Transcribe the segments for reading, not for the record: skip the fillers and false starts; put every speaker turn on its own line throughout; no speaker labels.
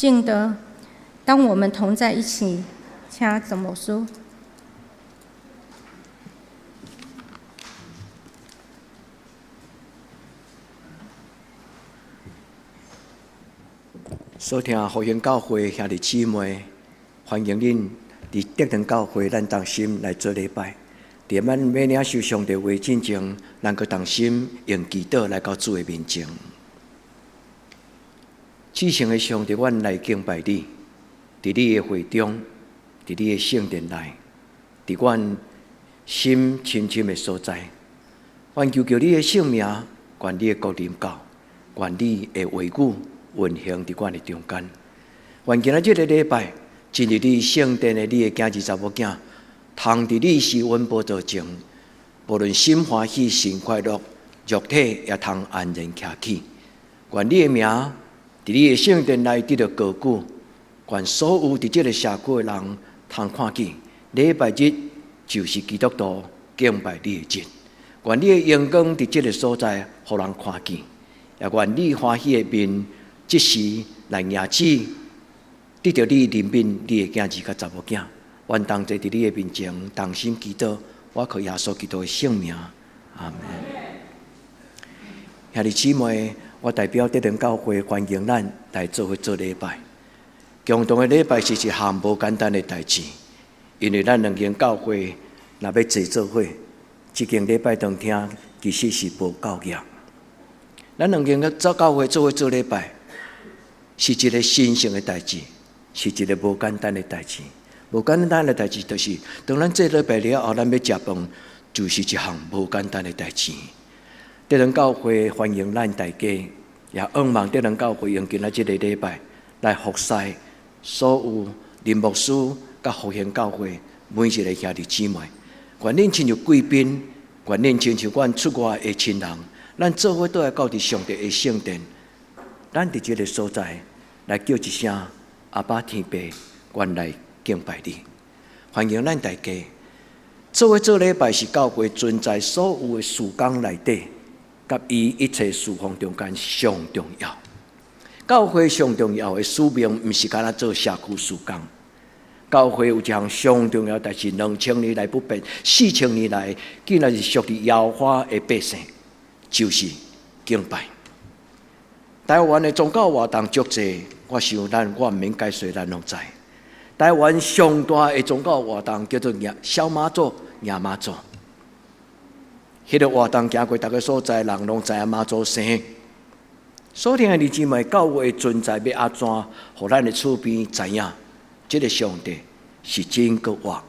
敬德，当我们同在一起，请怎么说？
所听福音教会兄弟姊妹，欢迎恁伫德能教会咱同心来做礼拜。伫咱要领受上帝话进前，咱搁同心用祈祷来到主的面前。至圣的上帝，阮来敬拜你，伫你的会中，伫你的圣殿内，伫阮心深深的所在。愿求你的圣名，愿你的国临到，愿你的话语运行伫阮的中间。愿今仔日的礼拜，进入你圣殿的你的囝儿查某囝，通伫你施恩宝座前，无论心欢喜、心快乐，肉体也通安然徛起。愿你的名伫你的圣殿内得到高举，愿所有伫这个社区的人通看见，礼拜日就是基督徒敬拜你的日。愿你的阳光伫这个所在，互人看见，也愿你欢喜的面，即时来迎旨，得到你怜悯你的囝儿甲查某囝。愿同齐伫你的面前，同心祈祷，我靠耶稣基督的圣名，阿门。兄弟姊妹，我代表德能教会欢迎咱来做伙做礼拜。共同的礼拜是一项无简单的代志，因为咱两间教会若要齐做伙，一间礼拜当听其实是无够业。咱两间教会做伙做礼拜，是一个神圣的代志，是一个无简单的代志。无简单的代志，就是当咱做礼拜了后，咱要食饭，就是一项无简单的代志。德能教会欢迎咱大家，也盼望德能教会用今仔日的礼拜来服侍所有林牧师甲福音教会每一个兄弟姊妹。愿恁亲像贵宾，愿恁亲像阮出外的亲人，咱做伙倒来到伫上帝的圣殿，咱伫这个所在来叫一声阿爸天父，愿来敬拜你。欢迎咱大家做伙做礼拜，是教会存在所有的事工内底，甲伊一切事奉中间上重要。教会上重要的使命，毋是干那做社区事工。教会有一项上重要，但是2000年来不变，4000年来，竟然是属于耶和华的百姓，就是敬拜。台湾的宗教活动足济，我想我毋免解说，咱拢知。台湾上大的宗教活动叫做小妈祖、亚妈祖。迄个活动行过逐个所在，人拢知影妈祖生。所听的弟姊妹，教会的存在要安怎，互咱的厝边知影，这个上帝是真个活。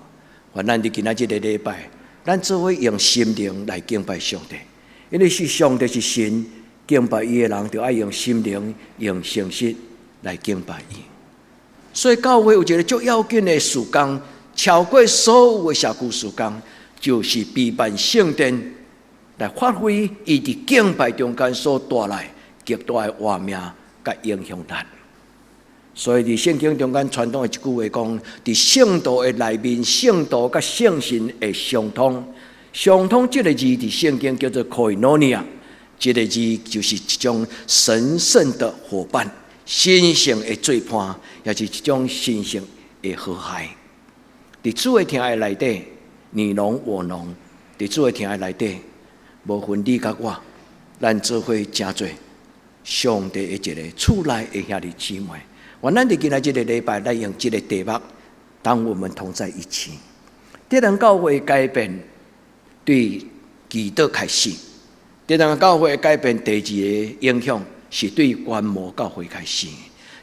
愿咱伫今仔日的礼拜，咱做伙用心灵来敬拜上帝，因为是上帝是神，敬拜伊的人就要用心灵、用诚实来敬拜伊。所以教会有一个足要紧的事工，超过所有的社区事工，就是备办圣殿，来发挥伊伫敬拜中间所带来极大的画面甲影响力。所以伫圣经中间传统的一句话讲：伫圣道的内面，圣道甲圣神会相通。相通这个字伫圣经叫做 koinonia， 这个字就是一种神圣的伙伴。神圣的做伴，也是一种神圣的和谐。伫主的听的内底，你侬我侬；伫主的听的内底，无分你甲我，咱做伙真做上帝的一个厝内的兄弟姊妹。愿咱伫今仔日的礼拜，咱用这个题目，当我们同在一起。德能教会改变对祈祷开始，德能教会改变第二个影响。是对观摩教会开始，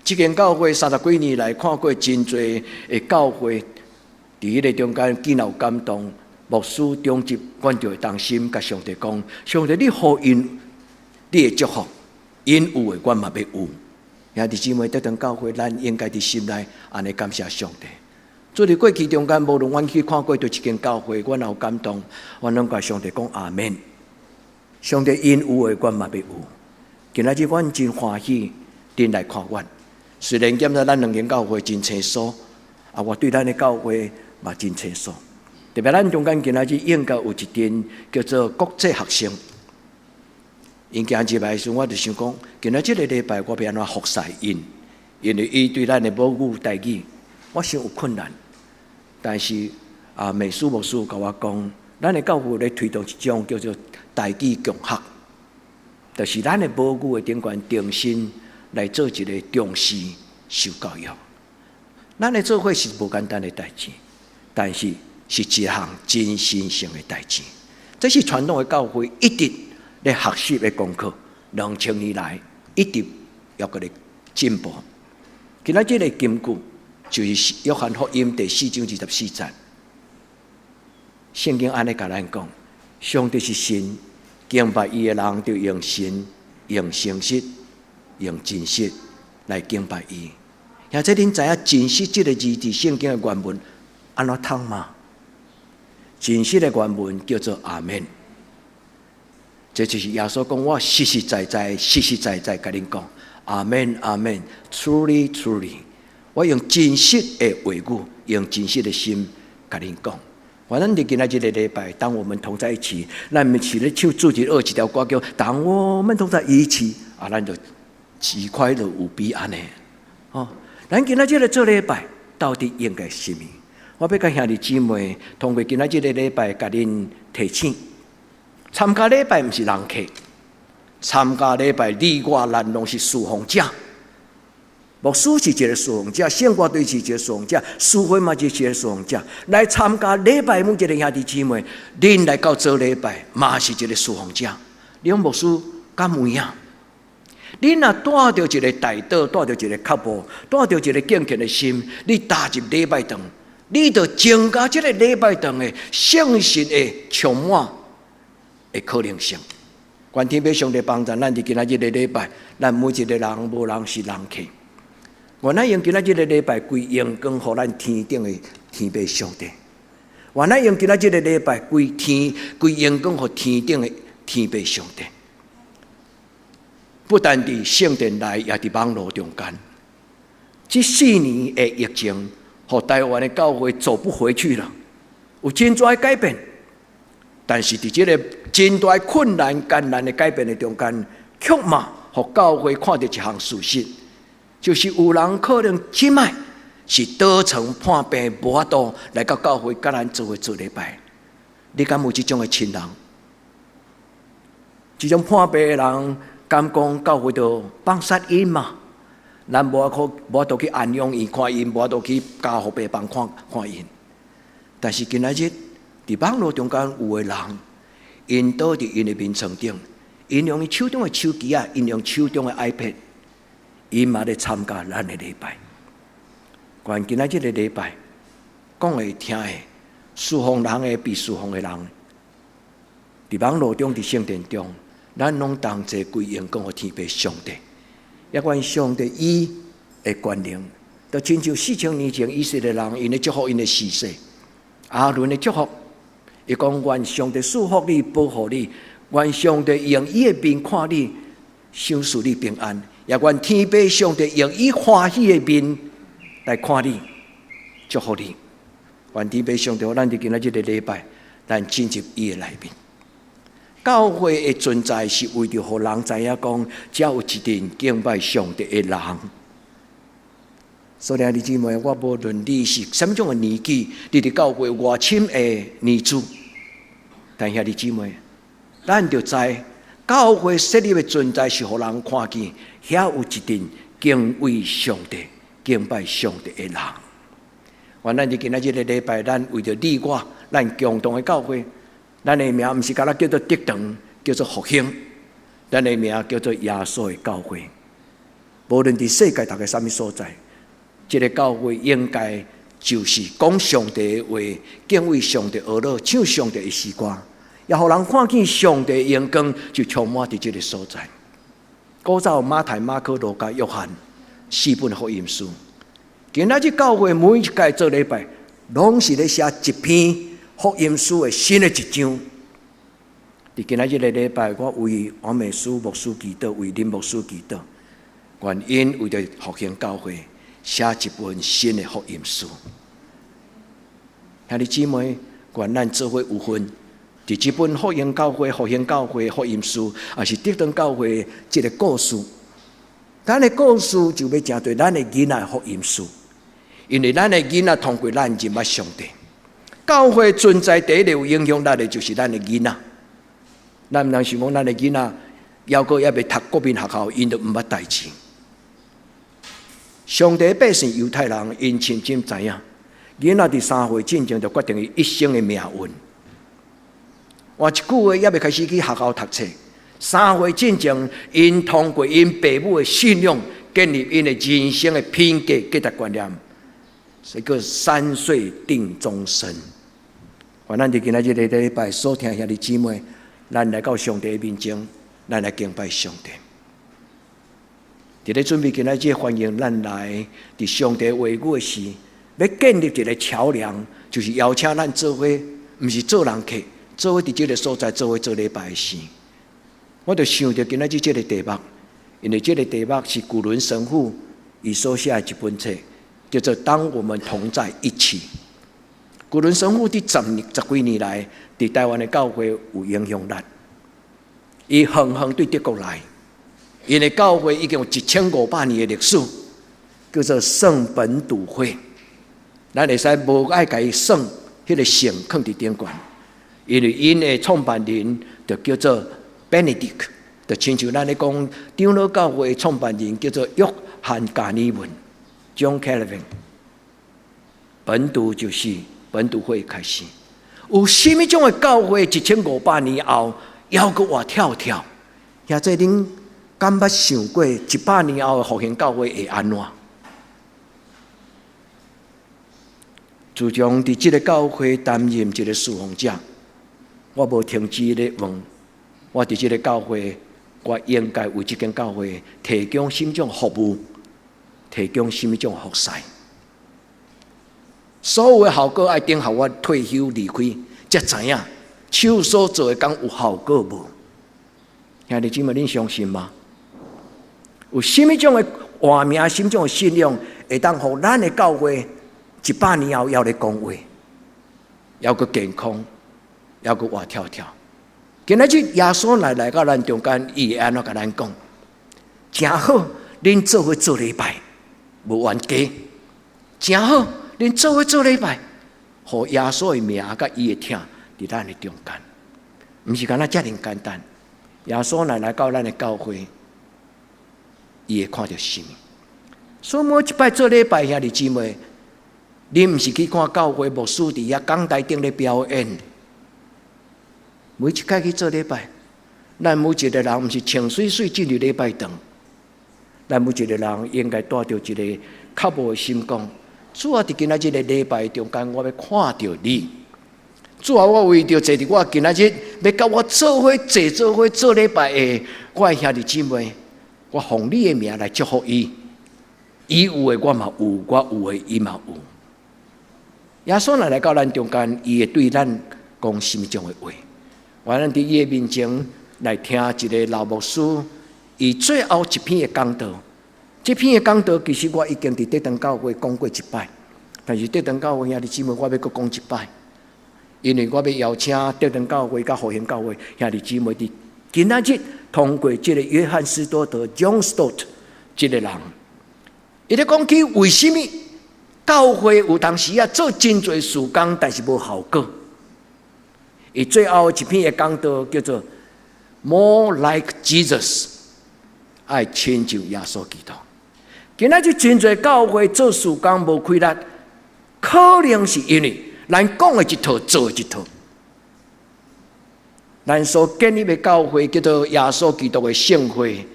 这间教会30几年来看过真多的教会，伫迄个中间既有感动，牧师中级，阮就会当心甲上帝讲：上帝，你互因你的祝福，因有的阮嘛要有。兄弟姊妹，德能教会，咱应该伫心内安尼感谢上帝。做伫过去中间，无论阮去看过对一间教会，阮有感动，阮拢甲上帝讲阿门。上帝因有的阮嘛要有。今仔日阮真欢喜，恁来看阮。虽然检查咱两间教会真清楚，我对咱的教会嘛真清楚。特别咱中间今仔日应该有一阵叫做国际学生。因今日来时，我就想讲，今仔日的礼拜我要安怎服侍因，因为伊对咱的母语台语，我想有困难。但是美术牧师甲我讲，咱的教会咧推动一种叫做台语共学，就是咱的母语的顶端重新来做一个重视受教育。咱的做伙是无简单的代志，但是是一项真神圣的代志。这是传统的教会一直咧学习的功课，2000年来一直要个咧进步。今仔日的金句就是约翰福音第4章24节，圣经安尼甲咱讲：上帝是神，敬拜伊的人就用神、用诚实、用真实来敬拜伊。或者恁知影真实这个字伫圣经的原文安怎读吗？真实的原文叫做阿们。这就是耶稣讲：我实实在在、实实在在甲恁讲，阿们，阿们 ，truly truly。我用真实的话语，用真实的心甲恁讲。反正伫今仔日的礼拜，当我们同在一起，咱们起咧唱主日2一条歌叫“当我们同在一起”，咱就极快乐无比安尼。咱今仔日做礼拜，到底应该是什么？我要甲兄弟姊妹通过今仔日的礼拜，甲恁提醒：参加礼拜毋是人客，参加礼拜你我咱拢是侍奉者。牧师是一个侍奉者，圣歌队是一个侍奉者，师会嘛就是一个侍奉者。来参加礼拜，每一个兄弟姊妹，恁来到做礼拜，嘛是一个侍奉者。你讲牧师敢有影？恁若带着一个大道，带着一个脚步，带着一个敬虔的心，你踏入礼拜堂，你就增加这个礼拜堂的圣神的充满的可能性。愿天父上帝帮助咱伫今仔日的礼拜，咱每一个人无人是人客。原来用今仔日的礼拜归荣光，互咱天顶的天父上帝。原来用今仔日的礼拜归荣光，互天顶的天父上帝。不但伫圣殿内，也伫网络中间。这4年的疫情，互台湾的教会走不回去了，有真大的改变。但是伫这个真大困难、艰难的改变的中间，却嘛，互教会看到一项事实，就是有人可能即摆是倒床破病，无法度来到教会，甲咱做伙做礼拜。你敢有这种的亲人？这种破病的人？敢讲教会就放杀因嘛？咱无法度去安养因看因，无法度去家护病房看因。但是今仔日伫网络中间有个人，因倒伫因的面床顶，因用伊手中的手机因用手中的 iPad， 因嘛咧参加咱的礼拜。关今仔日的礼拜，讲会听的，侍奉人的比侍奉的人，伫网络中伫圣殿中。咱拢同齐归荣光互天父上帝，也愿上帝伊的权能，就亲像4000年前以色列人因的祝福因的死世，阿伦的祝福，伊讲愿上帝祝福你，保护你，愿上帝用伊的面看你，赏赐你平安，也愿天父上帝用伊欢喜的面来看你，祝福你。愿天父上帝，咱伫今仔日的礼拜，咱进入伊的内面。教会的存在是为着互人知影讲，只有一群敬拜上帝的人。所以兄弟姊妹，我无论你是什么种的年纪，你伫教会外深的年资，但兄弟姊妹，咱就知教会设立的存在是互人看见，遐有一群敬畏上帝、敬拜上帝的人。原来伫今仔日的礼拜，咱为着你我，咱共同的教会。咱的名毋是甲咱叫做德堂，叫做复兴。咱的名叫做耶稣的教会。无论伫世界大概什么所在，这个教会应该就是讲上帝的话，敬畏上帝而乐，唱上帝的诗歌，也互人看见上帝的荣光就充满伫这个所在。古早马太、马可、路加、约翰4本福音书，今仔日教会每一届做礼拜，拢是咧写一篇。福音书的新的一章，伫今仔日的礼拜，我为王美书牧师祈祷，为林牧师祈祷，愿因为着复兴教会写一本新的福音书。兄弟姊妹，愿咱做伙有份，伫这本福音教会、复兴教会福音书，也是德堂教会这个故事，咱的故事就要成对咱的囡仔福音书，因为咱的囡仔通过咱认捌上帝。教会存在第一个有影响力的就是咱的囡仔。咱唔通想讲咱的囡仔，犹阁也未读国民学校，因就唔捌代志。上帝百姓犹太人，因深深知影，囡仔伫3岁进前就决定伊一生的命运。换一句话，也未开始去学校读册。3岁进前，因通过因父母的信仰，建立因的人生的品格、价值观念。所以叫3岁定终身。愿咱伫今仔日的礼拜所听兄弟姊妹，咱来到上帝的面前，咱来敬拜上帝。伫咧准备今仔日欢迎咱来伫上帝话语的时，要建立一个桥梁，就是邀请咱做伙，毋是做人客，做伙伫这个所在做伙做礼拜的时。我就想到今仔日这个题目，因为这个题目是古伦神父伊所写的一本册，叫做《当我们同在一起》。古伦神父伫十几年来，伫台湾的教会有影响力。伊远远对德国来，因为教会已经有1500年的历史，叫做圣本笃会。咱会使无爱甲伊算迄个姓放伫顶悬，因为因的创办人就叫做 Benedict， 就亲像咱咧讲长老教会的创办人叫做约翰加尼文 John Calvin。本笃就是本笃会开始。有甚物种的教会1500年后，犹阁活跳跳？也即恁敢捌想过100年后的复兴教会会安怎？自从伫即个教会担任一个侍奉者，我无停止咧问。我伫即个教会，我应该为即间教会提供什么种服务，提供什么种服侍。所有的效果爱等候我退休离开，才知影手所做的工有效果无？兄弟姊妹，恁相信吗？有什么种的活命，什么种的信仰，会当互咱的教会100年后要来讲话，要个健康，要个活跳跳。今仔日耶稣来到咱中间，伊会安怎甲咱讲？真好，恁做伙做礼拜，无冤家。真好，恁做伙做礼拜，互耶稣的名甲伊的听伫咱的中间，毋是干那遮尔简单。耶稣来到咱的教会，伊会看到什么？所以每一摆做礼拜，兄弟姊妹，恁毋是去看教会牧师伫遐讲台顶咧表演。每一摆去做礼拜，咱每一个人毋是穿水水进入礼拜堂，咱每一个人应该带着一个较无的心讲：主啊，伫今仔日的礼拜中间，我要看到你。主啊，我为着坐伫我今仔日要甲我做伙坐做伙做礼拜的我的兄弟姊妹，我奉你的名来祝福伊。伊有的我嘛有，我有的伊嘛有。耶稣来到咱中间，伊会对咱讲什么种的话？我咱伫伊的面前来听一个老牧师，伊最后一篇的讲道。这篇的讲道其实我已经伫德堂教会讲过一摆，但是德堂教会兄弟姊妹，我要搁讲一摆，因为我要邀请德堂教会甲复兴教会兄弟姊妹伫今仔日通过这个约翰斯多德 John Stott 这个人，伊咧讲起为什么教会有当时做真侪事工，但是无效果。伊最后一篇的讲道叫做 More Like Jesus， 爱亲像耶稣基督。今仔日真侪教会做事工无开力，可能是因为咱讲的一套，做的一套。咱所建立的教会叫做耶稣基督的圣会，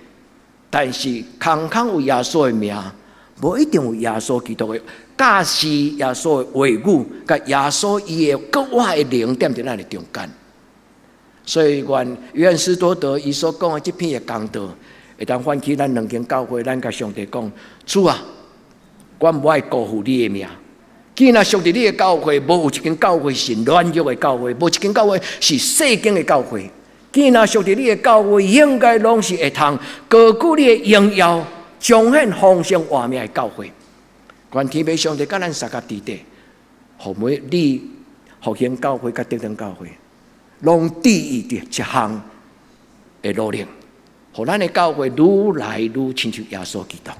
但是空空有耶稣的名，无一定有耶稣基督的假使耶稣的话语，甲耶稣伊的格外的灵点在咱的中间。所以，愿约翰斯多德伊所讲的这篇的讲道，会当唤起咱两间教会，咱甲上帝讲：主啊，我无爱辜负你的名。既然属于你的教会，无有一间教会是软弱的教会，无一间教会是世间的教会。既然属于你的教会，应该拢是会通高举你的荣耀，彰显丰盛活命的教会。愿天父上帝甲咱三甲地底，互每你复兴教会甲德堂教会，拢注意着一项的努力，互咱的教会愈来愈亲像耶稣基督。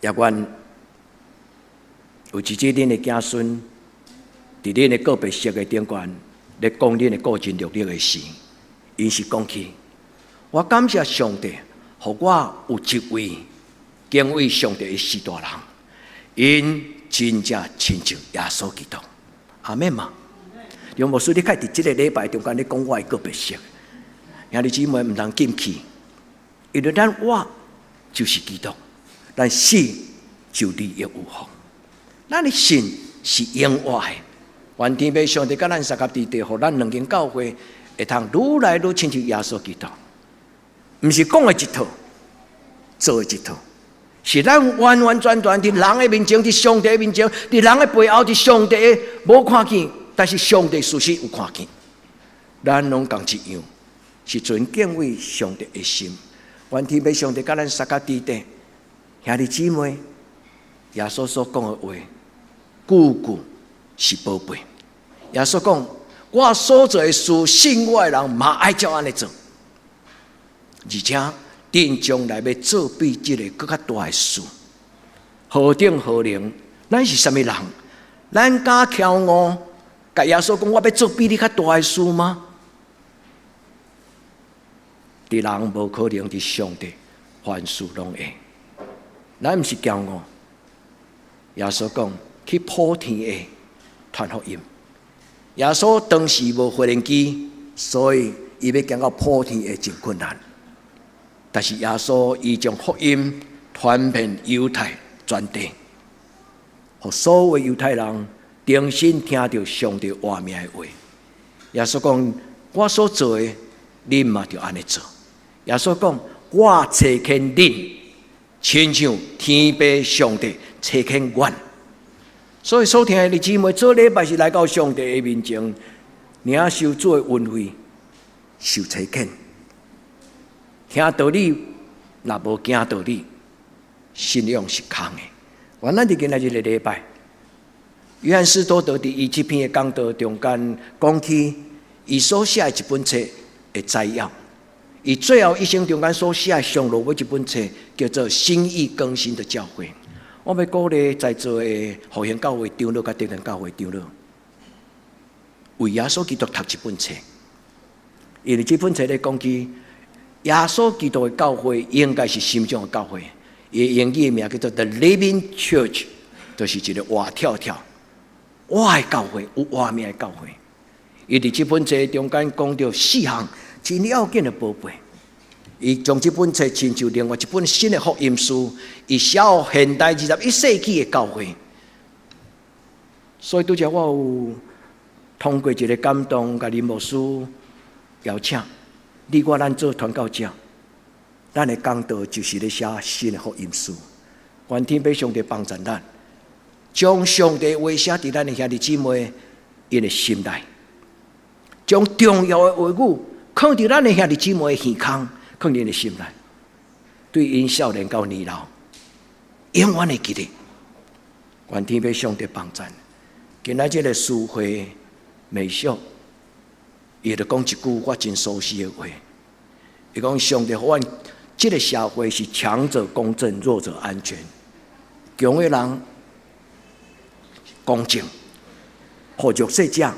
也愿有一日恁的子孙，伫恁的个别式的顶端，咧讲恁的个人历史的时，因是讲起，我感谢上帝，互我有一位敬畏上帝的士大人，因真正亲像耶稣基督。阿们嘛。杨牧师，你开伫即个礼拜中间，你讲我的个别式，兄弟姊妹唔通禁气，因为咱我就是基督，咱死就利益有福。咱的信是永活的，愿天父上帝甲咱三甲地地，互咱两间教会会通愈来愈亲像耶稣基督。唔是讲的一套，做的一套，是咱完完全全伫人的面前，伫上帝的面前，伫人的背后，伫上帝的无看见。但是上帝事实有看见，咱拢共一样，是存敬畏上帝的心。愿天父上帝甲咱三甲地地，兄弟姊妹，耶稣所讲的话，句句是宝贝。耶稣讲：我所做的事，信我的人嘛爱照安尼做，而且定将来要做比这个更较大的事。何等何能？咱是什么人？咱敢骄傲？甲耶稣讲，我要做比你较大的事吗？伫人无可能，伫上帝凡事拢会。咱毋是骄傲。耶稣讲去普天的传福音。耶稣当时无无人机，所以伊要行到普天的真困难。但是耶稣伊将福音传遍犹太全地，互所有犹太人重新听到上帝话命的话。耶稣讲：我所做的，恁嘛就安尼做。耶稣讲：我找见恁，亲像天父上帝找见阮。所以所听的姊妹，做礼拜是来到上帝的面前，领受主的恩惠，受找见。听道理，若无行道理，信仰是空的。原咱伫今仔日的礼拜。约翰斯多德伫伊这篇的讲道中间讲起，伊所写的一本册的摘要。伊最后一生中间所写的上落尾一本册，叫做《心意更新的教会》。我要鼓励在座的复兴教会长老甲德能教会长老，为耶稣基督读一本册，因为这本册咧讲起耶稣基督的教会应该是心中的教会。伊英语的名叫做 The Living Church， 就是一个活跳跳。我的教会有活命的教会，伊伫这本册中间讲到4项真要紧的宝贝。伊将这本册亲像另外一本新的福音书，伊写予现代21世纪的教会。所以拄则我有通过一个感动，甲林牧师邀请你我咱做传教者，咱的讲道就是咧写新的福音书。愿天父上帝帮助咱。将上帝话写伫咱的兄弟姊妹因的心内，将重要的话语放伫咱的兄弟姊妹的耳孔，放伫因的心内，对因少年到年老，永远的记得。愿天父上帝帮助。今仔日的诗会美秀，伊就讲一句我真熟悉的话，伊讲上帝阮这个社会是强者公正，弱者安全，强的人公正，互弱势者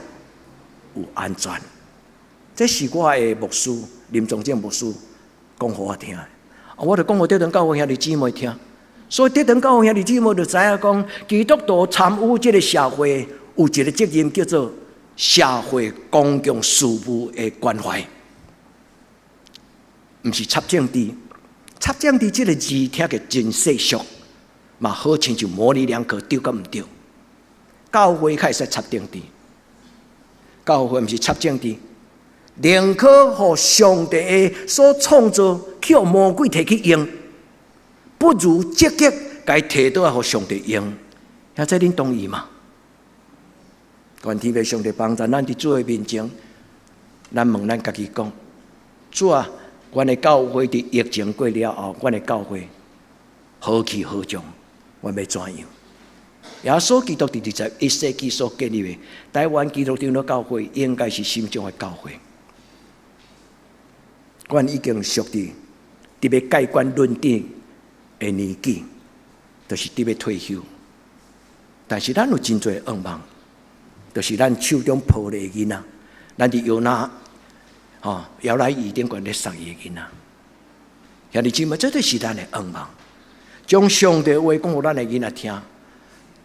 有安全。这是我的牧师林宗正牧师讲给我听的，我就讲给德登教会兄弟姊妹听。所以德登教会兄弟姊妹就知影讲，基督徒参与这个社会有一个责任，叫做社会公共事务的关怀，不是插政治。插政治这个字听起真世俗，嘛好亲像模棱两可，对甲毋对？教会开始插政治，教会毋是插政治，宁可互上帝的所创造去互魔鬼摕去用，不如积极该摕倒来互上帝用。遐这恁同意吗？愿天父上帝帮助咱伫主的面前，咱问咱家己讲：主啊，阮的教会伫疫情过了后，阮的教会何去何从？阮要怎样？耶稣基督伫21世纪所建立的台湾基督长老教会，应该是心中的教会。阮已经属伫要盖棺论定的年纪，就是要退休。但是咱有真侪愿望，就是咱手中抱的囡仔，咱伫摇篮摇篮椅顶悬咧送伊的囡仔。兄弟姊妹，这就是咱的愿望，将上帝的话讲互咱的囡仔听，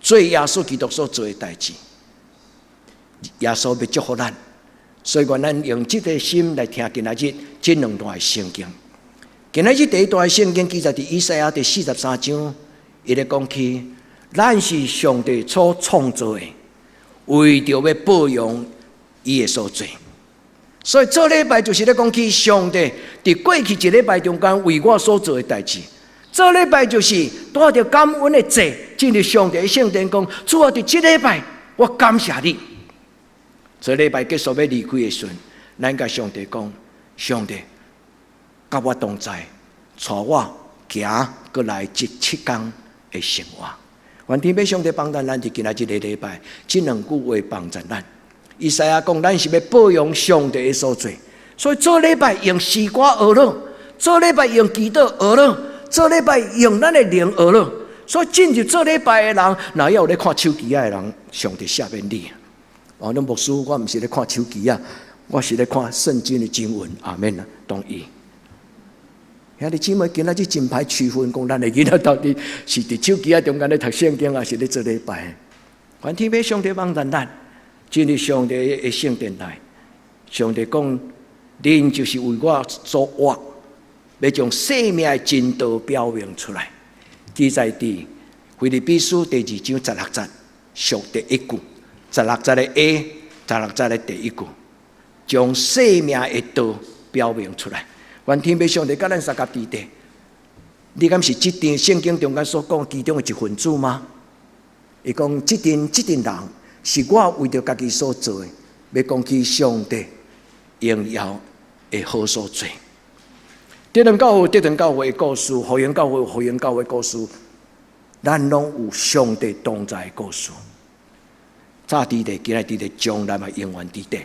做耶稣基督所做的代志。耶稣要祝福咱，所以愿咱用这个心来听今仔日这两段的圣经。今仔日第一段的圣经记载伫以赛亚第43章，伊咧讲起，咱是上帝所创造的，为着要保养伊的所做。所以这礼拜就是咧讲起上帝伫过去一礼拜中间为我所做的代志。这礼拜就是带着感恩的祭进入上帝的圣殿，讲主啊，伫这礼拜我感谢你。这礼拜结束要离开的时阵，咱甲上帝讲：上帝，甲我同在，带我行过来这7天的生活。愿天父上帝帮助咱伫今仔日的礼拜，这两句话帮助咱。以赛亚讲，咱是要保养上帝的所做，所以这礼拜用诗歌学了，这礼拜用祈祷学了，这礼拜用咱的灵学了。所以进入这礼拜的人，哪有咧看手机的人，上帝赦免你。那牧师，我唔是咧看手机啊，我是咧看圣经的经文。阿门啊，同意。兄弟姊妹，今仔日真歹区分，讲咱的囡仔到底是伫手机啊中间咧读圣经，还是咧做礼拜？愿天父上帝帮助咱进入上帝的圣殿内。上帝讲，恁就是为我所活，要将生命的真道表明出来。记载伫腓立比书第2章16节，属第一句。16节的 A，16节的第一句，将生命的道表明出来。愿天父上帝甲咱三甲地地，你敢是这段圣经中间所讲其中的一份子吗？伊讲这段人是我为着家己所做的，要讲起上帝荣耀的好所做。这段教会的故事，福音教会的故事，咱拢有上帝同在的故事。早伫地，今仔伫地，将来嘛永远伫地。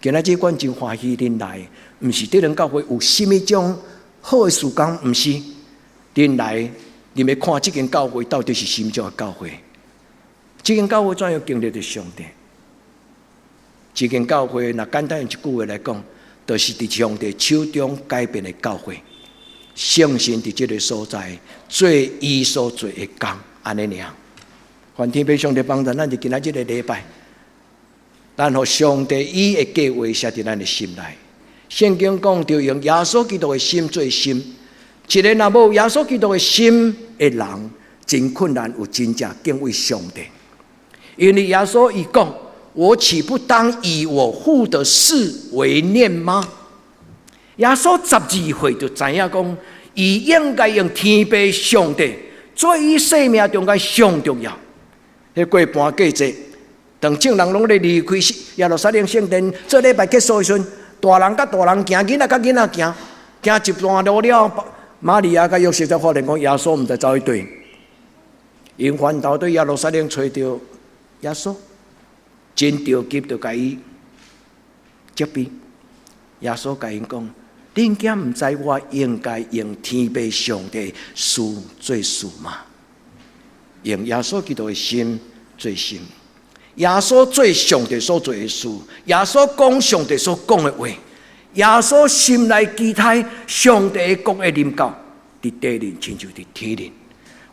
今仔日阮真欢喜恁来，毋是对人教会有甚物种好的事工，毋是恁来，你要看这间教会到底是甚物种的教会？这间教会怎样经历着上帝？这间教会，若简单用一句话来讲，就是伫上帝手中改变的教会。圣神伫这个所在做伊所做的工，安尼尔。愿天父上帝帮助咱，伫今仔日的礼拜，咱互上帝伊的计划写伫咱的心内。圣经讲，着用耶稣基督的心做心。一个若无耶稣基督的心的人，真困难有真正敬畏上帝。因为耶稣伊讲：“我岂不当以我父的事为念吗？”耶稣12岁就知影讲，伊应该用天父上帝做伊生命中间上重要。迄过半季节，当众人拢咧离开耶路撒冷圣殿，这礼拜结束的时阵，大人甲大人行，囡仔甲囡仔行一段路了。玛利亚甲约瑟才发现讲，耶稣毋知走去对，因反倒对耶路撒冷找到耶稣，真着急就甲伊接逼。耶稣甲因讲：“恁囝毋知我应该用天父上帝事做事吗？”用耶稣基督的心做心，耶稣做上帝所做的事，耶稣讲上帝所讲的话，耶稣心内期待上帝国的临到，伫地人亲像伫天人。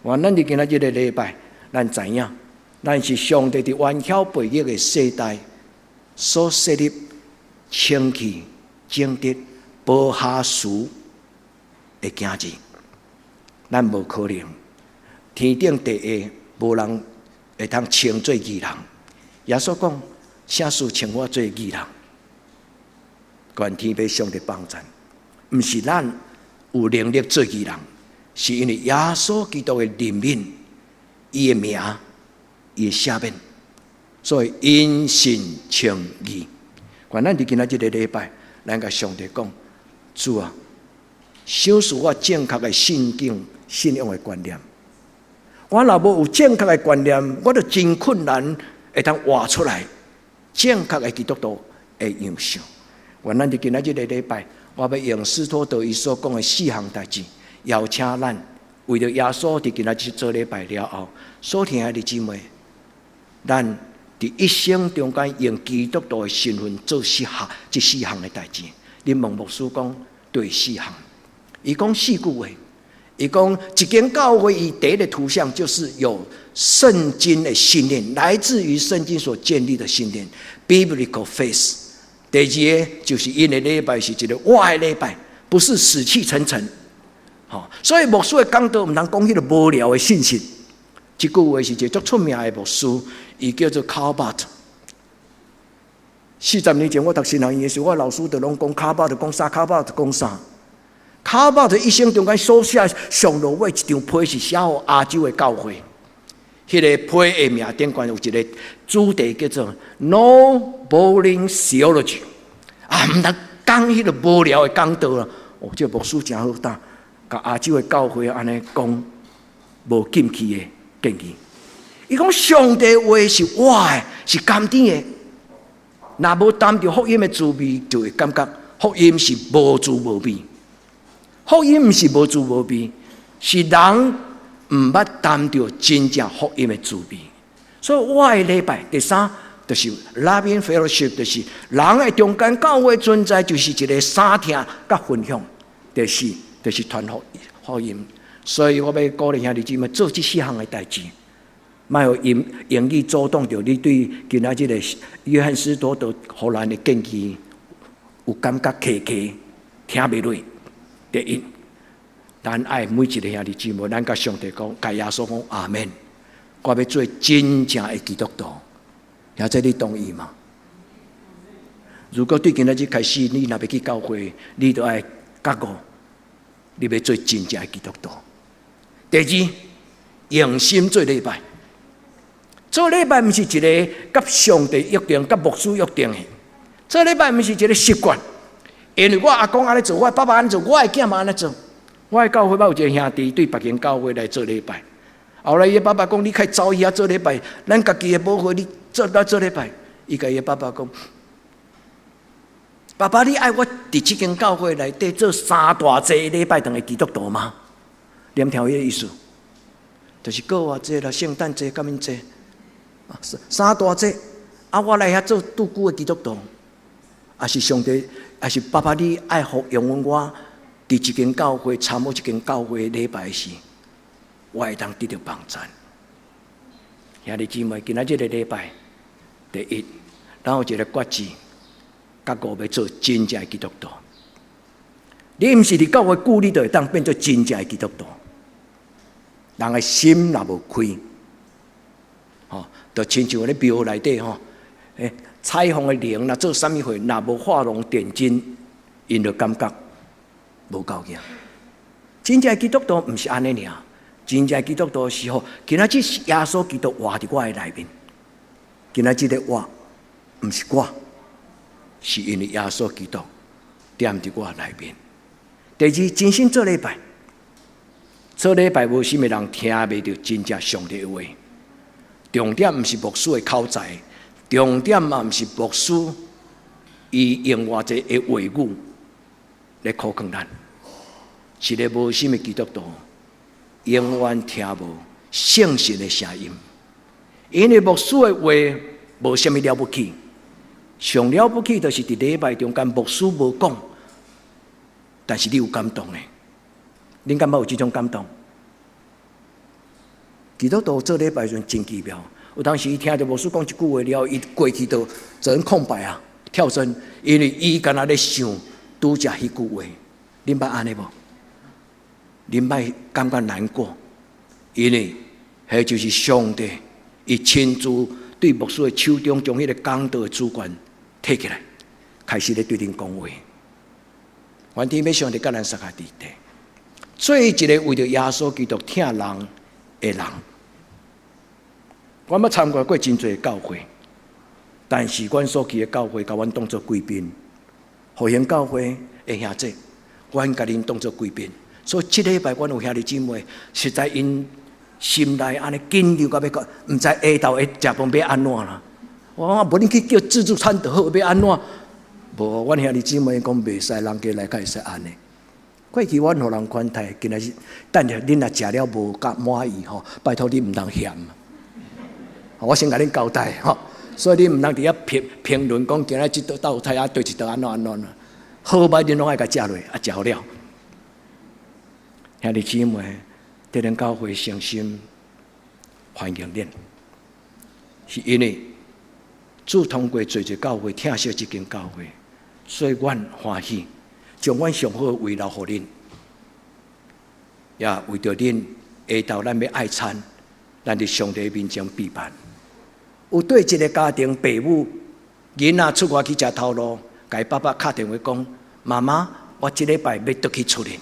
我咱伫今仔日的礼拜，咱知影，咱是上帝伫完巧培育的世代所设立清气、正直、不下俗的囝子，咱无可能。天顶地下无人会通称做义人。耶稣讲：“啥事称我做义人？”愿天父上帝帮助，毋是咱有能力做义人，是因为耶稣基督的怜悯，伊的名，伊的赦免，所以因信称义。愿咱伫今仔日的礼拜，咱甲上帝讲：“主啊，赏赐我正确的信仰的观念。”我若无有正确的观念，我就真困难会通活出来正确的基督徒的样相。愿咱伫今仔日的礼拜，我要用使徒道伊所讲的4项代志，邀请咱为着耶稣伫今仔日做礼拜了后，所听的姊妹，咱伫一生中间用基督徒的身份做这4项的代志。恁问牧师讲对4项，伊讲4句话。伊讲一间教会以第一个图像就是有圣经的信念，来自于圣经所建立的信念 （biblical faith）。第二个就是因的礼拜是一个我的礼拜，不是死气沉沉。所以牧师的讲道唔通讲迄个无聊的信息。这句话是一个足出名的牧师，伊叫做卡巴特。40年前我读新学院的时候，我老师就拢讲卡巴特讲啥，卡巴特讲啥。卡巴特一生中间所写上落尾一张批是写予亚洲的教会。迄个批的名顶悬有一个主题叫做 “No Boring Theology”， 唔通讲迄个无聊的讲道啦。这牧师真好打，甲亚洲的教会安尼讲无禁忌的建议。伊讲上帝话是活的，是甘甜的。若无担着福音的滋味，就会感觉福音是无滋无味。福音不是无滋无味，是人唔捌担着真正福音的滋味。所以我的礼拜第3就是 Loving Fellowship， 就是人的中间教会存在，就是一个相听甲分享。第4就是传福音。所以我要鼓励兄弟姊妹做这4项的代志，莫有言语阻挡着你对今仔日的约翰使徒道荷兰的建议有感觉客气，听袂落。第一，咱爱每一个兄弟姊妹，咱甲上帝讲，甲耶稣讲阿们。我要做真正的基督徒，现在你同意吗？如果对今仔日开始，你若要去教会，你就爱觉悟，你要做真正的基督徒。第2，用心做礼拜。做礼拜不是一个甲上帝约定、甲牧师约定的，做礼拜不是一个习惯。因为我阿公安尼做，我爸爸安尼做，我的囝嘛安尼做。我的教会有一个兄弟对别间教会来做礼拜，后来伊爸爸讲：“你开走伊遐做礼拜，咱家己的母会你做礼拜。”伊甲伊爸爸讲：“爸爸，你爱我伫这间教会内底做3大节礼拜堂的基督徒吗？”念听迄个意思，就是过活节啦、圣诞节、感恩节，3大节。我来遐做拄久的基督徒，也是上帝。还是爸爸，你爱服用我伫一间教会参与一间教会礼拜时，我会当得到帮助。兄弟姊妹，今仔日的礼拜，第1，咱有一个决志，觉悟要做真正的基督徒。你毋是伫教会久，你就会当变做真正的基督徒。人的心若无开，就亲像咧庙内底彩虹的灵，若做啥物会，若无画龙点睛，因就感觉无够劲。真正的基督徒毋是安尼尔，真正的基督徒是吼，今仔日是耶稣基督活伫我的内面。今仔日的活，毋是我，是因为耶稣基督踮伫我内面。第2，真心做礼拜。做礼拜无啥物人听袂到真正上帝的话。重点毋是牧师的口才。重点嘛，毋是牧师，伊用偌济的话语来考验咱。一个无心的基督徒，永远听无圣神的声音。因为牧师的话无啥物了不起，上了不起就是伫礼拜中间牧师无讲，但是你有感动的。恁敢捌有这种感动？基督徒做礼拜时真奇妙。有当时伊听着牧师讲一句话了后，伊过去就做空白啊，跳针，因为伊敢若咧想拄则迄句话。恁捌安尼无？恁捌感觉难过？因为迄就是上帝，伊亲自对牧师的手中将迄个讲道的主权摕起来，开始咧对恁讲话。愿天要上帝甲咱撒下地地，做一个为着耶稣基督疼人的人。我捌参加过真侪教会，但是阮所去的教会，甲阮当作贵宾。复兴教会的兄弟，阮甲恁当作贵宾。所以这礼拜阮有兄弟姊妹，实在因心内安尼紧张到要讲，毋知下昼会食饭要安怎啦。我讲无恁去叫自助餐就好，要安怎？无，阮兄弟姊妹讲袂使，人家来才会使安尼。过去阮互人款待，今仔日等下恁若食了无甲满意吼，拜托你毋通嫌。我先甲恁交代吼，所以你毋通伫遐评论讲今仔即道斗菜啊，对一道安怎安怎。好歹恁拢爱甲食落，啊食好了。兄弟姊妹，伫恁教会诚心欢迎恁，是因为主通过做一教会，疼惜即间教会，所以阮欢喜，将阮上好为留互恁，也为着恁下昼咱要爱餐，咱伫上帝面前备办。有对一个家庭父母囡仔出外去食头路，甲伊爸爸敲电话讲：妈妈，我即礼拜要倒去出去。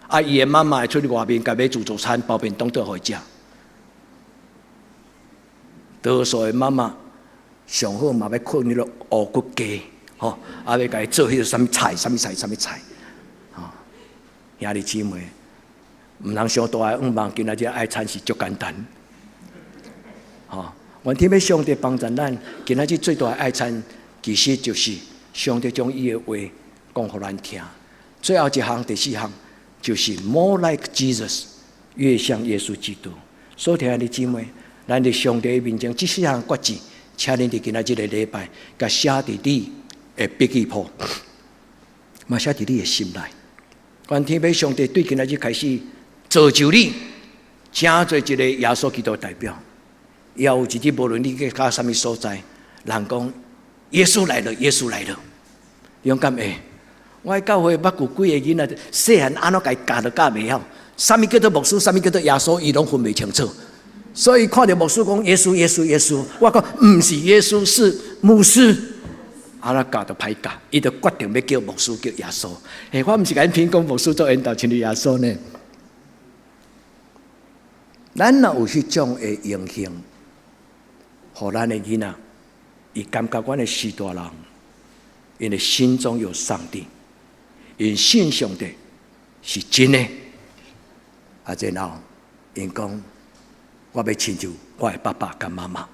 啊，伊的妈妈会出去外面，甲买自助餐包便当倒互伊食。多数的妈妈上好嘛要困迄个乌骨鸡，吼，啊要甲伊做迄个什么菜，什么菜，吼，兄弟姊妹，毋通伤大个望，今仔日爱餐是足简单，吼。愿天要上帝帮助咱，今仔日最大的爱餐，其实就是上帝将伊的话讲互咱听。最后一项，第4项。就是 more like Jesus， 越像耶稣基督。所以兄弟姊妹，咱伫上帝面前，这4项决志，请恁伫今仔日个礼拜，甲写伫你的笔记簿，嘛写伫你的心内。愿天要上帝对今仔日开始造就你，成做一个耶稣基督代表。也有一日，无论你去到什么所在，人讲耶稣来了，耶稣来了，勇敢的。我喺教会捌有几个囡仔，细汉安怎甲伊教都教袂晓，啥物叫做牧师，啥物叫做耶稣，伊拢分袂清楚。所以看到牧师讲耶稣，耶稣，耶稣，我讲毋是耶稣，是牧师。安怎教都歹教，伊就决定要叫牧师叫耶稣。我毋是甲因评讲牧师做引导，像耶稣呢。咱若有迄种的影响，互咱的囡仔，伊感觉阮的许大人，因为心中有上帝。因信上帝是真的，啊，然后因讲，我要亲像我的爸爸跟妈妈，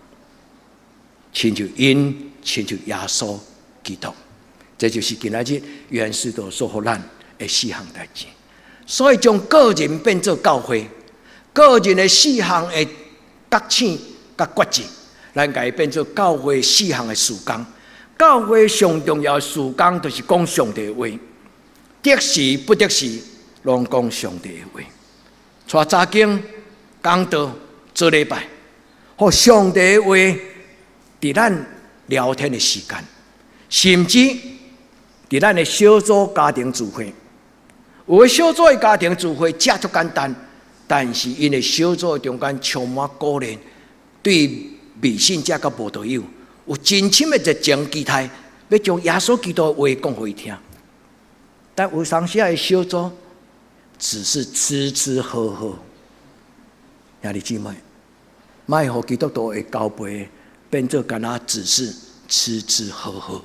亲像因，亲像耶稣基督，这就是今仔日约翰使徒所互咱的4项代志。所以将个人变做教会，个人的4项的觉醒、甲决志，咱甲伊变做教会4项的事工。教会上重要的事工，就是讲上帝的话。得时不得时，拢讲上帝的话，带查经、讲道、做礼拜，互上帝的话伫咱聊天的时间，甚至伫咱的小组家庭聚会。有的小组的家庭聚会真足简单，但是因为小组中间充满鼓励，对未信者甲无道友有真深的热情期待，要将耶稣基督的话讲互伊听。但有当时的小组只是吃吃喝喝，兄弟姊妹，莫互基督徒的交陪变做干那只是吃吃喝喝，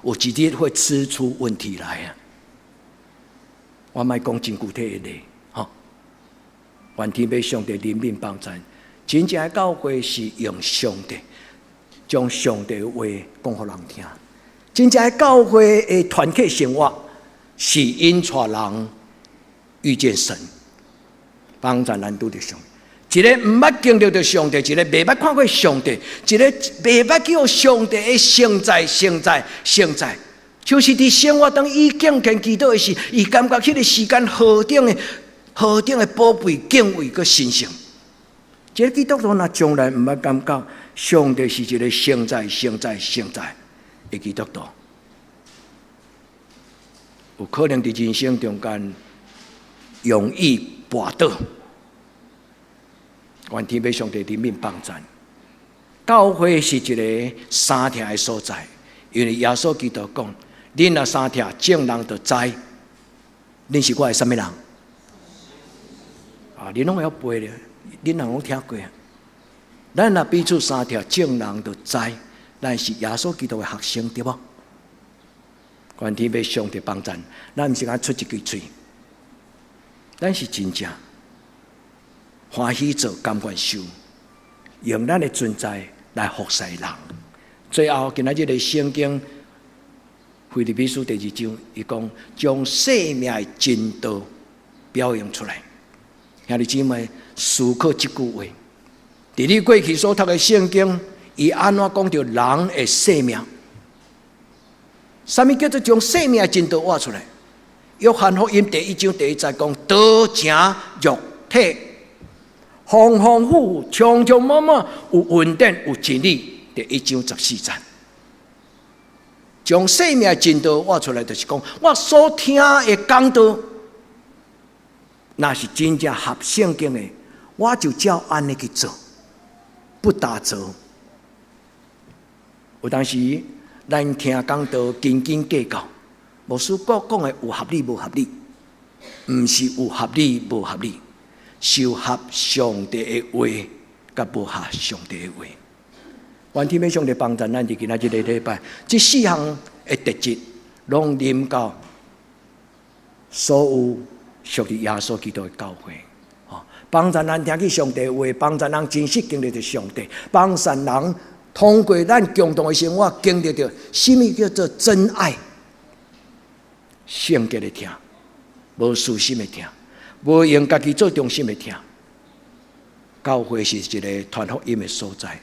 有一日会吃出问题来啊！我莫讲真具体的例，吼，愿天要上帝怜悯帮助，真正的教会是用上帝将上帝的话讲互人听，真正的教会的团契生活。是因带人遇见神，帮助咱拄着上帝。一个毋捌经历着上帝，一个未捌看过上帝，一个未捌叫上帝的承载，就是伫生活中伊敬虔祈祷的时，伊感觉迄个时间何等的宝贝、敬畏佮神圣。一个基督徒若从来毋捌感觉上帝是一个承载的基督徒。有可能伫人生中间容易跋倒，愿天要上帝怜悯帮助。教会是一个三听的所在，因为耶稣基督讲：“恁若三听，众人就知恁是我的什么人。”啊，恁拢会晓背咧，恁人拢听过啊。咱若彼此三听，众人就知咱是耶稣基督的学生，对无？愿天要上帝帮助，咱毋是讲出一句嘴，咱是真正欢喜做，甘愿受，用咱的存在来服侍人。最后，今仔日的圣经腓立比书第2章，伊讲将生命的真道表扬出来。兄弟姊妹，思考这句话：伫你过去所读的圣经，伊安怎讲到人的生命？什么叫做将生命的真道挖出来？约翰福音第1章第1节讲：道成肉体，丰丰富富，充充满满，有稳定，有真理。第1章14节。将生命真道挖出来，就是讲我所听的讲道，那是真正合圣经的，我就照安尼去做，不打折。有当时咱听讲道斤斤计较，牧师讲的有合理无合理，毋是有合理无合理，是合上帝的话，甲无合上帝的话。愿天父上帝帮助咱，伫今仔日个礼拜，这4项的特质，拢临到所有属于耶稣基督的教会。帮助咱听去上帝的话，帮助咱真实经历着上帝，帮助人通过咱共同的生活，经历着什么叫做真爱。圣洁的听，无私心的听，无用家己做中心的听。教会是一个传福音的所在。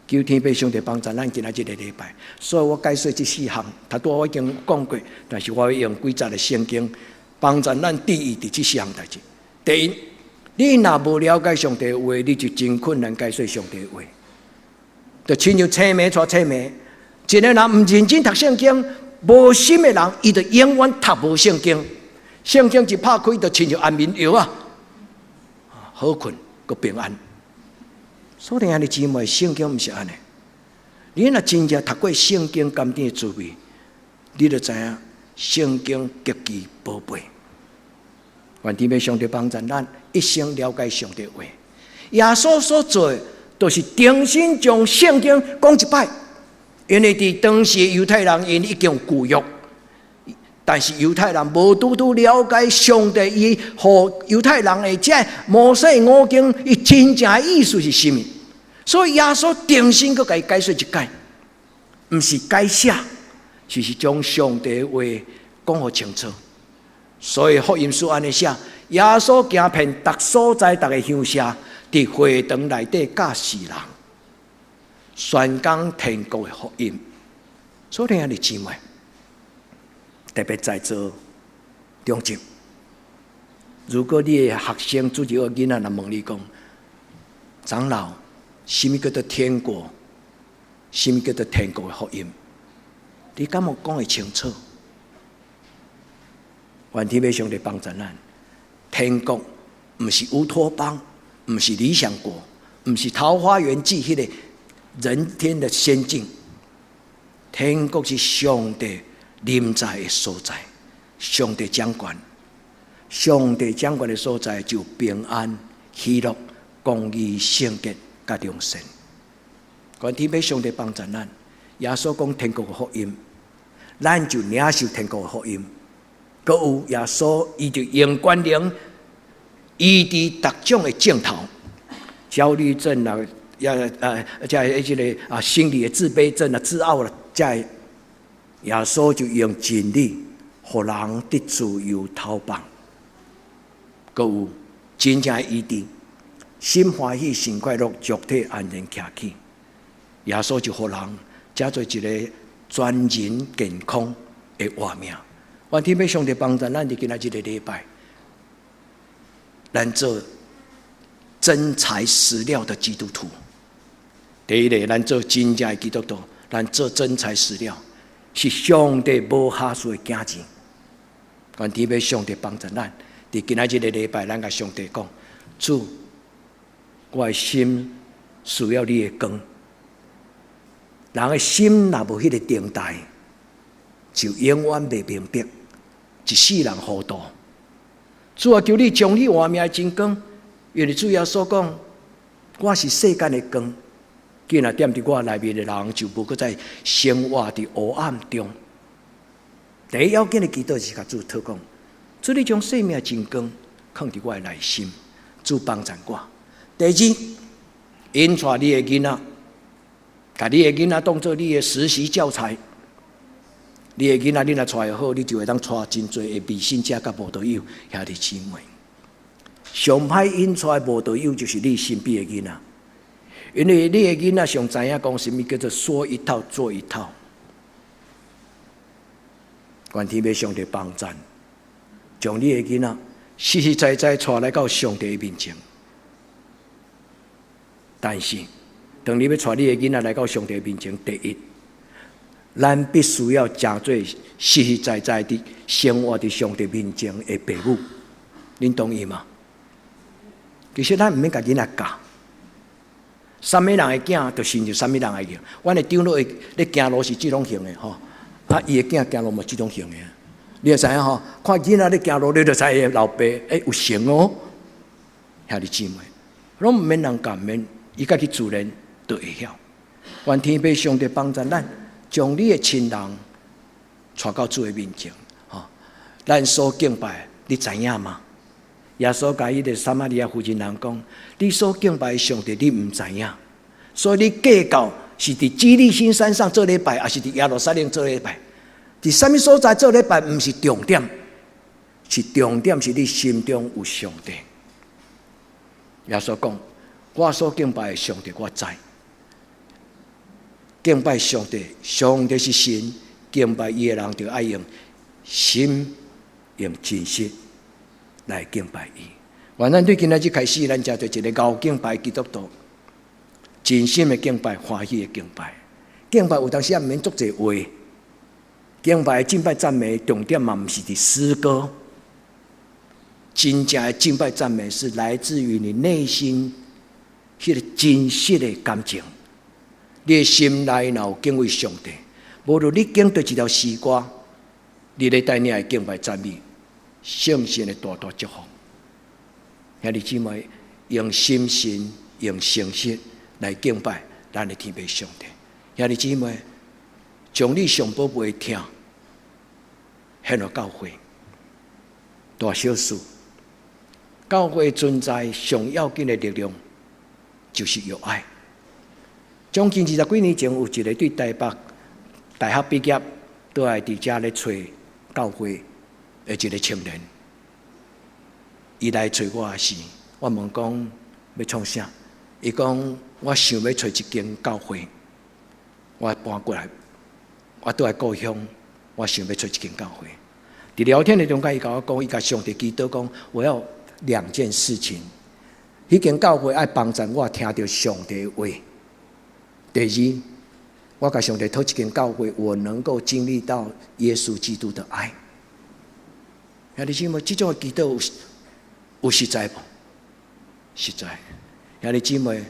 求天父上帝帮助咱今仔日个礼拜，所以我解说这4项，头拄我已经讲过，但是我会用几节的圣经帮助咱注意伫这4项代志。第一，你若无了解上帝的话，你就真困难解说上帝的话。就亲像青梅带青梅，一个人唔认真读圣经，无心的人，伊就永远读无圣经。圣经一拍开，就亲像安眠药啊，好困，佮平安。所以兄弟姊妹，圣经毋是安尼。你若真正读过圣经甘甜的滋味，你就知影圣经极其宝贝。愿天父上帝帮助咱一生了解上帝的话。耶稣所做的，都是重新将圣经讲一摆。因为伫当时犹太人因已经有旧约，但是犹太人无拄拄了解上帝伊互犹太人的这摩西五经伊真正的意思是甚么？所以耶稣重新佮伊解说一解，毋是改写，就是将上帝的话讲互清楚。所以福音书安尼写：耶稣行遍逐所在、逐个乡舍，伫会堂内底教世人，宣讲天国的福音。所以兄弟姊妹，特别在座中职，如果你的学生主要囡仔来问你讲，长老，什么叫做天国？什么叫做天国的福音？你敢有讲会清楚？愿天父上帝帮助咱。天国毋是乌托邦，毋是理想国，毋是桃花源记迄个人天的仙境。天国是上帝临在的所在，上帝掌权，上帝掌权的所在就平安、喜乐、公义、圣洁、甲良善。愿天父上帝帮助咱。耶稣讲天国的福音，咱就领受天国的福音。阁有耶稣，伊就用权能医治各种的症头，焦虑症啊，即个心理的自卑症啊、自傲啦，耶稣就用真理，互人得自由逃放。阁有真正的医治，心欢喜、心快乐，肉体安然徛起。耶稣就互人加做一个全人健康的活命。愿天父上帝帮助咱伫今仔日个礼拜，咱做真材实料的基督徒。第一个，咱做真正的基督徒，咱做真材实料，是上帝无下数的价钱。愿天父上帝帮助咱，伫今仔日个礼拜，咱甲上帝讲：主，我的心需要你的光。人的心若无迄个定台，就永远袂明白，一世人糊涂。主啊，求你将你活命的真光，因为主耶稣讲，我是世间的光。既然踮伫我内面的人，就无搁再生活伫黑暗中。第一要紧的祈祷是甲主祷讲：主，你将生命的真光放伫我的内心，主帮助我。第二，引带你的囡仔。把你的囡仔当作你的实习教材，你的囡仔你若带会好，你就会当带真侪的未信者甲无道友兄弟姊妹。上歹引出来无道友就是你身边的囡仔，因为你的囡仔上知影讲什么叫做说一套做一套。愿天父上帝帮助，将你的囡仔实实在在带来到上帝的面前。但是，当你要带你的囡仔来到上帝的面前，第一，咱必须要真做实实在在的生活在上帝面前的父母。恁同意吗？其实咱唔免甲囡仔教，什么人的囝就亲像什么人的囝。阮的长老咧行路是这种型的吼，伊的囝行路嘛这种型的。你会知影吼，看囡仔咧行路，你就知伊老爸有成哦，兄弟姊妹，拢唔免人教，免伊家己自然就会晓。愿天父上帝帮助咱，将你的亲人带到主的面前，吼，咱所敬拜，你知影吗？耶稣甲伊个撒玛利亚妇人人讲：“你所敬拜的上帝，你唔知影，所以你计较是伫基利心山上做礼拜，还是伫耶路撒冷做礼拜？伫什么所在做礼拜，唔是重点，是重点是你心中有上帝。”耶稣讲：“我所敬拜的上帝，我知。敬拜上帝，上帝是神，敬拜伊的人就爱用心、用真实。”来敬拜伊，愿咱对今仔日开始，咱才做一个高敬拜基督徒，真心的敬拜，欢喜的敬拜。敬拜有当时也毋免足侪话，敬拜、敬拜、赞美，重点嘛毋是伫诗歌，真正的敬拜赞美是来自于你内心迄个真实的感情。你的心内若有敬畏上帝，无论你敬对一条诗歌，你咧带领的敬拜赞美。圣神的大大祝福，兄弟姊妹，用心神、用诚实来敬拜咱的天父上帝。兄弟姊妹，将你上宝贝的听献予教会，大小事。教会存在上要紧的力量，就是有爱。将近20几年前，有一个对台北大学毕业，倒来伫遮咧找教会。一个青年，伊来找我时，我问讲要创啥？伊讲我想要找一间教会，我搬过来，我倒来故乡，我想要找一间教会。伫聊天的中间，伊甲我讲，伊甲上帝祈祷讲，我要2件事情。迄间教会爱帮助我听到上帝的话。第二，我甲上帝讨一间教会，我能够经历到耶稣基督的爱。兄弟姊妹，这种的祈祷有实在无？实在。兄弟姊妹，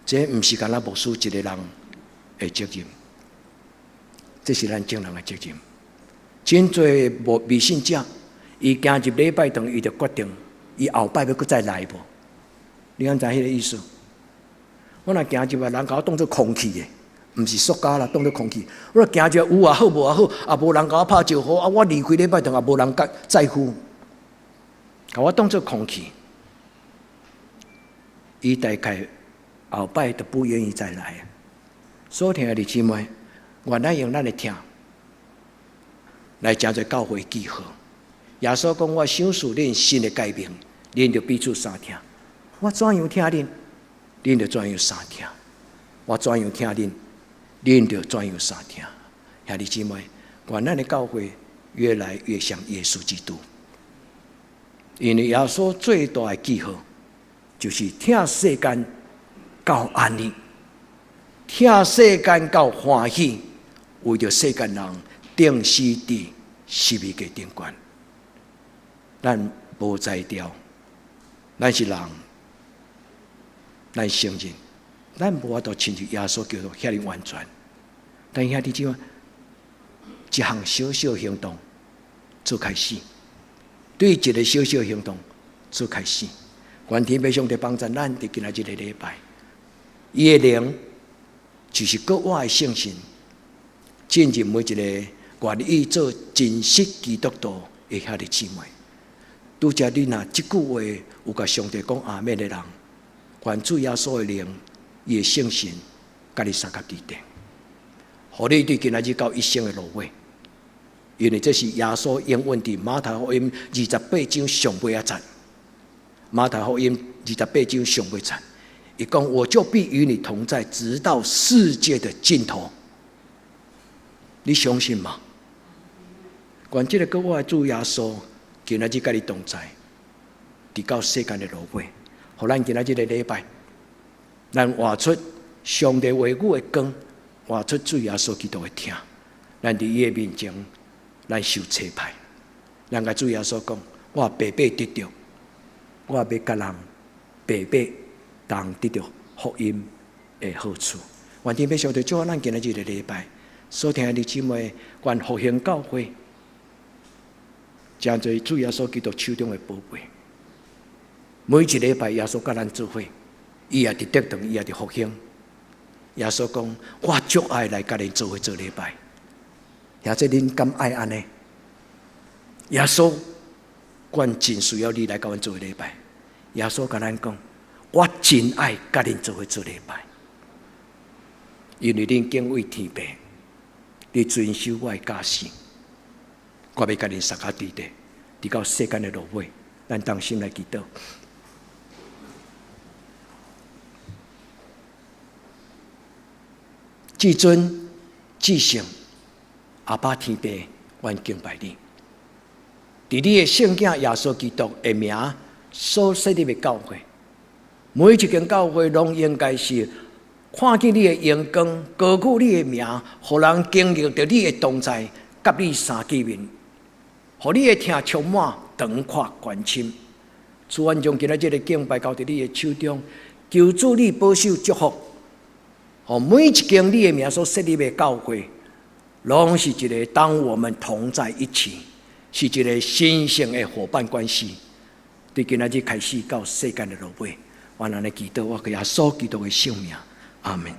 这不是干那牧师一个人的责任，这是咱众人的责任。真多未信者，伊行入礼拜堂，伊就决定，伊后摆要再来无？你敢知迄个意思？我若行入来，人甲我当作空气的，不是塑胶啦，当作空气。我若行入有也好，无也好，也无人甲我拍招呼，我离开礼拜堂也无人在乎，甲我当作空气。伊大概后摆都不愿意再来。所听的弟兄妹，原来用咱的听来真侪教会记号。耶稣讲：“我想使恁新的改变，恁就彼此相听。我怎样听恁，恁就怎样相听；我怎样听恁，恁就怎样相听。”兄弟姊妹，愿咱的教会越来越像耶稣基督，因为耶稣最大的记号就是听世间到安利，听世间到欢喜，为着世间人定死伫十字架顶悬。咱无才调，咱是人，咱承认，咱无法度亲像耶稣叫做遐尼完全。但兄弟姊妹，一项小小行动做开始，对一个小小行动做开始。愿天父上帝帮助咱伫今仔日的礼拜，伊的灵就是各我的圣神，进入每一个愿意做真实基督徒的兄弟姊妹。拄则你若即句话有甲上帝讲阿们的人，愿主耶稣的灵，伊的圣神，甲你三甲指定，互你对今仔日到一生的路尾，因为这是耶稣应允伫马太福音28章上尾一节。马太福音28章上尾一节，伊讲我就必与你同在，直到世界的尽头。你相信吗？愿这个跟我的主耶稣今仔日跟你同在，直到世间的落尾。互咱今仔日的礼拜，咱活出上帝话语的光，活出主耶稣基督的听。咱伫伊的面前，咱受差派。咱甲主耶稣讲：我白白得着，我要甲人白白当得着福音的好处。愿天父上帝祝福咱今仔日的礼拜，所听的弟姊妹，愿复兴教会，真侪主耶稣基督手中的宝贝。每一礼拜，耶稣甲咱做伙，伊也伫得堂，伊也伫复兴。耶稣讲：我足爱来甲恁做伙做礼拜。也即恁敢爱安尼？耶稣，阮真需要你来甲阮做礼拜。耶稣甲咱讲：我真爱甲恁做伙做礼拜，因为恁敬畏天父，你遵守我的教示，我要甲恁撒下地，直到世间的落尾。咱同心来祈祷。至尊至圣阿爸天父，阮敬拜你。伫你的圣子耶稣基督的名所设立的教会，每一间教会拢应该是看见你的阳光，高举你的名，互人经历到你的同在，甲你三见面，互你的听充满长阔关心。主，阮将今仔日的敬拜交伫你的手中，求主你保守祝福。每一间你的名所设立的教会，拢是一个当我们同在一起，是一个新型的伙伴关系。对今仔日开始到世间的落尾，我安尼祈祷，我给耶稣基督的圣名，阿门。